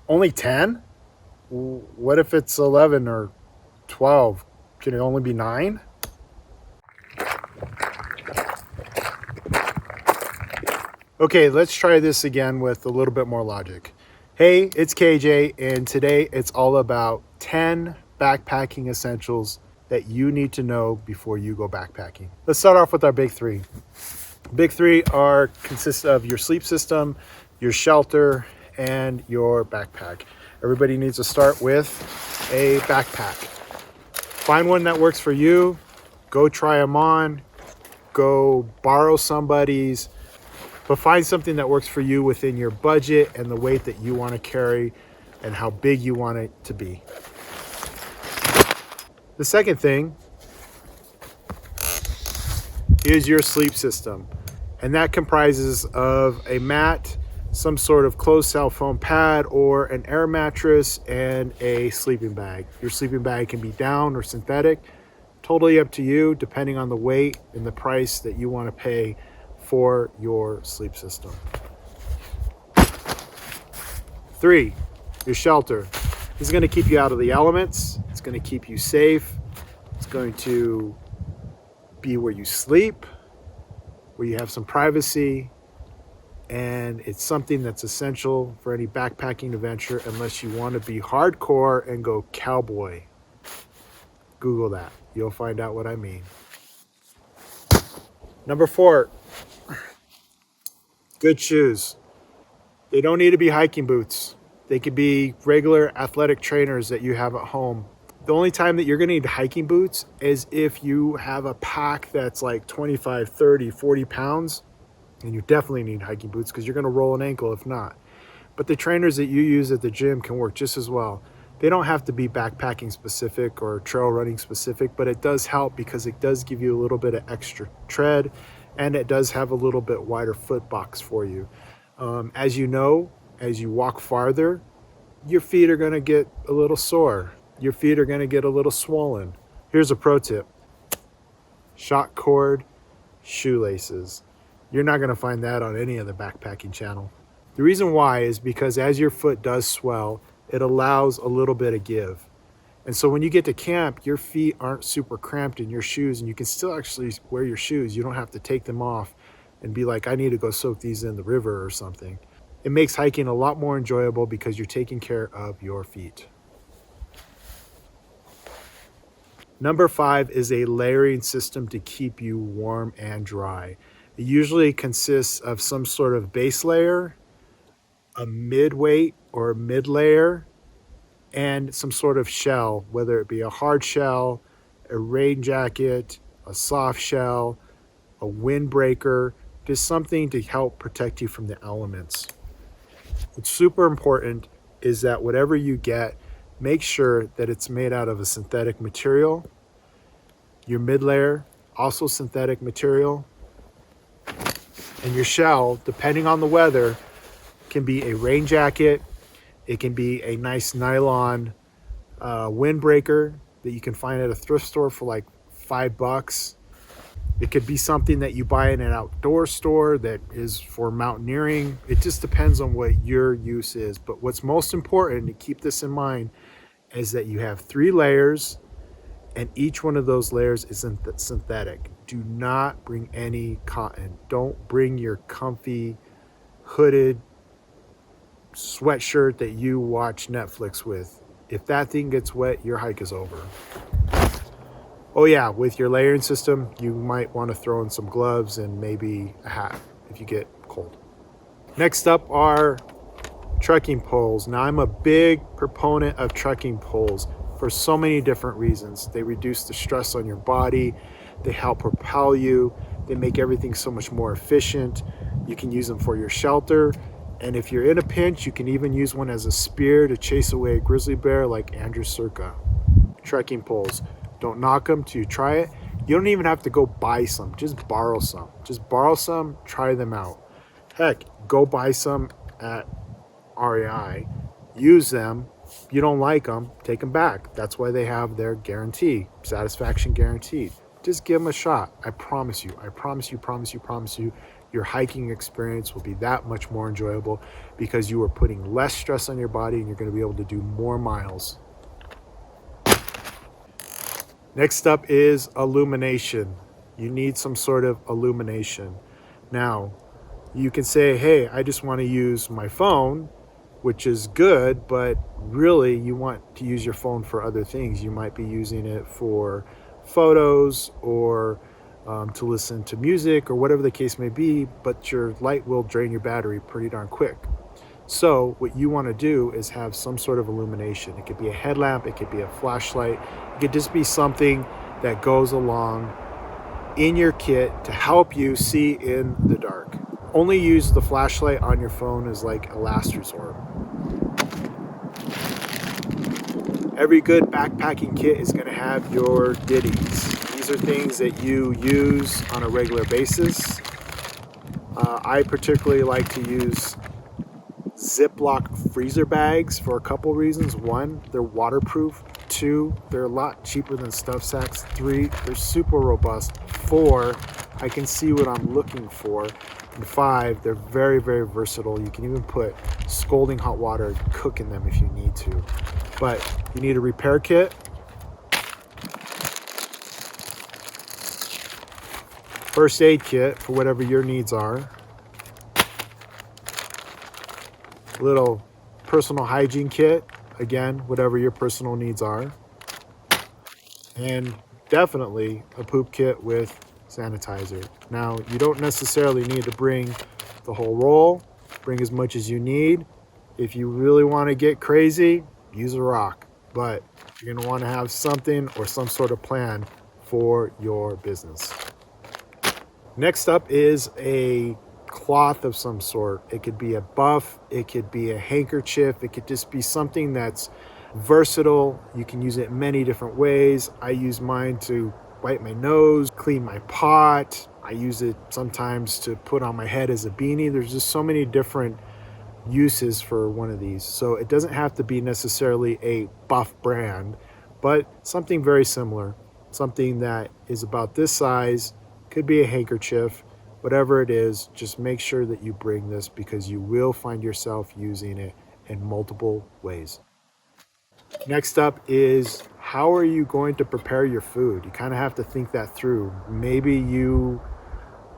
Only 10? What if it's 11 or 12? Can it only be 9? Okay, let's try this again with a little bit more logic. Hey, it's KJ, and today it's all about 10 backpacking essentials that you need to know before you go backpacking. Let's start off with our big three. Big three consist of your sleep system, your shelter, and your backpack. Everybody needs to start with a backpack. Find one that works for you. Go try them on. Go borrow somebody's. But find something that works for you within your budget and the weight that you want to carry and how big you want it to be. The second thing is your sleep system. And that comprises of a mat, some sort of closed cell foam pad, or an air mattress, and a sleeping bag. Your sleeping bag can be down or synthetic. Totally up to you, depending on the weight and the price that you want to pay for your sleep system. 3, your shelter. This is going to keep you out of the elements. It's going to keep you safe. It's going to be where you sleep, where you have some privacy, and it's something that's essential for any backpacking adventure unless you want to be hardcore and go cowboy. Google that. You'll find out what I mean. Number 4, good shoes. They don't need to be hiking boots. They could be regular athletic trainers that you have at home. The only time that you're going to need hiking boots is if you have a pack that's like 25, 30, 40 pounds, and you definitely need hiking boots because you're going to roll an ankle if not. But the trainers that you use at the gym can work just as well. They don't have to be backpacking specific or trail running specific, but it does help because it does give you a little bit of extra tread, and it does have a little bit wider foot box for you. As you know, as you walk farther, your feet are going to get a little sore. Your feet are going to get a little swollen. Here's a pro tip. Shock cord, shoelaces. You're not going to find that on any other backpacking channel. The reason why is because as your foot does swell, it allows a little bit of give. And so when you get to camp, your feet aren't super cramped in your shoes, and you can still actually wear your shoes. You don't have to take them off and be like, I need to go soak these in the river or something. It makes hiking a lot more enjoyable because you're taking care of your feet. Number 5 is a layering system to keep you warm and dry. It usually consists of some sort of base layer, a mid-weight or mid-layer, and some sort of shell, whether it be a hard shell, a rain jacket, a soft shell, a windbreaker, just something to help protect you from the elements. What's super important is that whatever you get, make sure that it's made out of a synthetic material. Your mid-layer, also synthetic material. And your shell, depending on the weather, can be a rain jacket. It can be a nice nylon windbreaker that you can find at a thrift store for like $5. It could be something that you buy in an outdoor store that is for mountaineering. It just depends on what your use is. But what's most important to keep this in mind is that you have 3 layers, and each one of those layers is synthetic. Do not bring any cotton. Don't bring your comfy hooded sweatshirt that you watch Netflix with. If that thing gets wet, your hike is over. Oh yeah, with your layering system, you might want to throw in some gloves and maybe a hat if you get cold. Next up are trekking poles. Now, I'm a big proponent of trekking poles for so many different reasons. They reduce the stress on your body. They help propel you. They make everything so much more efficient. You can use them for your shelter. And if you're in a pinch, you can even use one as a spear to chase away a grizzly bear like Andrew Circa. Trekking poles. Don't knock them till you try it. You don't even have to go buy some. Just borrow some. Just borrow some, try them out. Heck, go buy some at REI. Use them. If you don't like them, take them back. That's why they have their guarantee, satisfaction guaranteed. Just give them a shot. I promise you, Your hiking experience will be that much more enjoyable because you are putting less stress on your body and you're going to be able to do more miles. Next up is illumination. You need some sort of illumination. Now, you can say, hey, I just want to use my phone, which is good, but really you want to use your phone for other things. You might be using it for photos or to listen to music or whatever the case may be, but your light will drain your battery pretty darn quick. So what you want to do is have some sort of illumination. It could be a headlamp, it could be a flashlight, it could just be something that goes along in your kit to help you see in the dark. Only use the flashlight on your phone as like a last resort. Every good backpacking kit is going to have your ditties. These are things that you use on a regular basis. I particularly like to use Ziploc freezer bags for a couple reasons. One, they're waterproof. Two, they're a lot cheaper than stuff sacks. Three, they're super robust. Four, I can see what I'm looking for. And five, they're very, very versatile. You can even put scalding hot water and cook in them if you need to. But you need a repair kit, first aid kit for whatever your needs are, little personal hygiene kit, again, whatever your personal needs are, and definitely a poop kit with sanitizer. Now, you don't necessarily need to bring the whole roll. Bring as much as you need. If you really want to get crazy, use a rock, but you're going to want to have something or some sort of plan for your business. Next up is a cloth of some sort. It could be a buff, it could be a handkerchief, it could just be something that's versatile. You can use it many different ways. I use mine to wipe my nose, clean my pot. I use it sometimes to put on my head as a beanie. There's just so many different uses for one of these. So it doesn't have to be necessarily a buff brand, but something very similar, something that is about this size, could be a handkerchief, whatever it is. Just make sure that you bring this because you will find yourself using it in multiple ways. Next up is, how are you going to prepare your food? You kind of have to think that through. Maybe you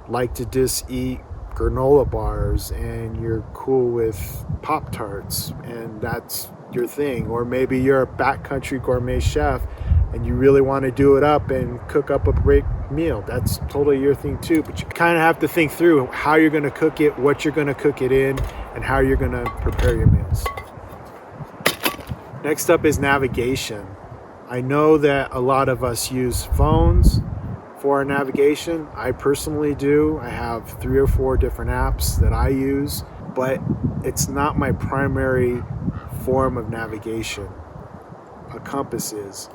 like to just eat granola bars and you're cool with Pop-Tarts and that's your thing. Or maybe you're a backcountry gourmet chef and you really want to do it up and cook up a great meal. That's totally your thing too, but you kind of have to think through how you're going to cook it, what you're going to cook it in, and how you're going to prepare your meals. Next up is navigation. I know that a lot of us use phones for our navigation. I personally do. I have 3 or 4 different apps that I use, but it's not my primary form of navigation. A compass is.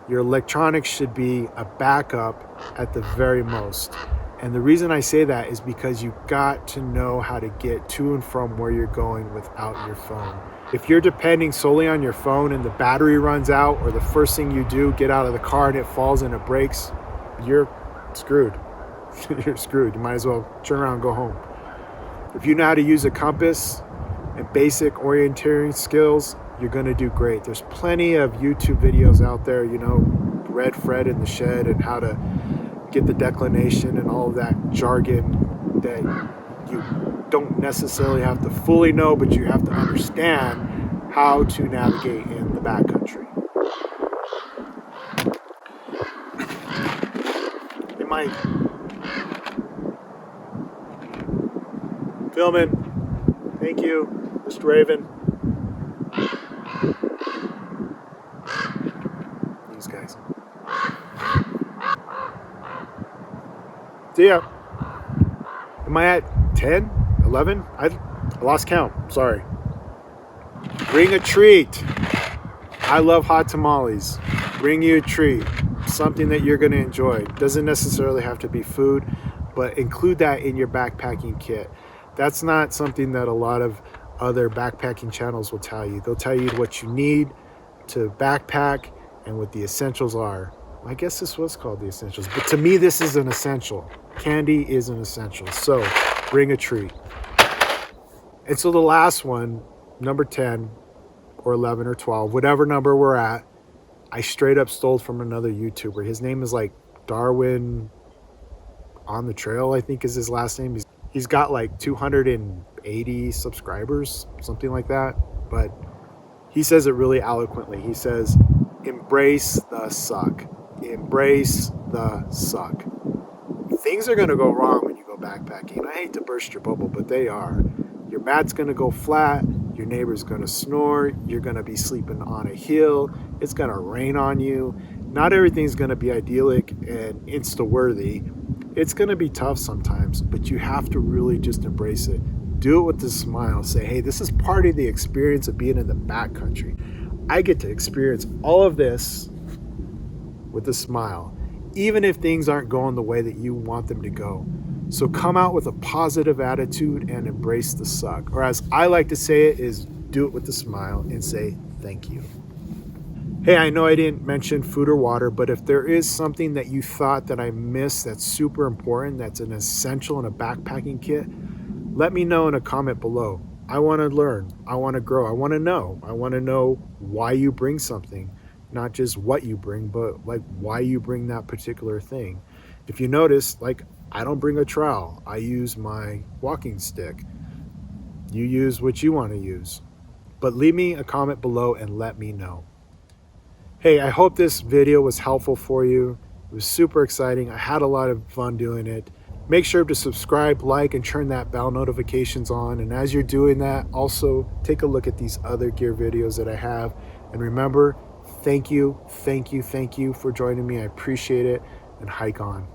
Your electronics should be a backup at the very most. And the reason I say that is because you've got to know how to get to and from where you're going without your phone. If you're depending solely on your phone and the battery runs out, or the first thing you do, get out of the car and it falls and it breaks, you're screwed. You're screwed. You might as well turn around and go home. If you know how to use a compass and basic orienteering skills, you're going to do great. There's plenty of YouTube videos out there, Red Fred in the Shed and how to get the declination and all of that jargon that you don't necessarily have to fully know, but you have to understand how to navigate in the backcountry. Hey, Mike. Filming. Thank you, Mr. Raven. These guys. See ya. Am I at 10, 11? I lost count. Sorry. Bring a treat. I love hot tamales. Bring you a treat. Something that you're going to enjoy. Doesn't necessarily have to be food, but include that in your backpacking kit. That's not something that a lot of other backpacking channels will tell you. They'll tell you what you need to backpack and what the essentials are. I guess this was called the essentials, but to me, this is an essential. Candy is an essential. So bring a treat. And so the last one, number 10 or 11 or 12, whatever number we're at, I straight up stole from another YouTuber. His name is like Darwin on the Trail, I think is his last name. He's got like 280 subscribers, something like that. But he says it really eloquently. He says, embrace the suck. Embrace the suck. Things are going to go wrong when you go backpacking. I hate to burst your bubble, but they are. Your mat's going to go flat. Your neighbor's going to snore. You're going to be sleeping on a hill. It's going to rain on you. Not everything's going to be idyllic and insta-worthy. It's going to be tough sometimes, but you have to really just embrace it. Do it with a smile. Say, hey, this is part of the experience of being in the backcountry. I get to experience all of this with a smile, even if things aren't going the way that you want them to go. So come out with a positive attitude and embrace the suck. Or as I like to say it, is do it with a smile and say thank you. Hey, I know I didn't mention food or water, but if there is something that you thought that I missed that's super important, that's an essential in a backpacking kit, let me know in a comment below. I want to learn. I want to grow. I want to know. I want to know why you bring something. Not just what you bring, but like why you bring that particular thing. If you notice, like I don't bring a trowel. I use my walking stick. You use what you want to use. But leave me a comment below and let me know. Hey, I hope this video was helpful for you. It was super exciting. I had a lot of fun doing it. Make sure to subscribe, like, and turn that bell notifications on. And as you're doing that, also take a look at these other gear videos that I have. And remember, thank you for joining me. I appreciate it, and hike on.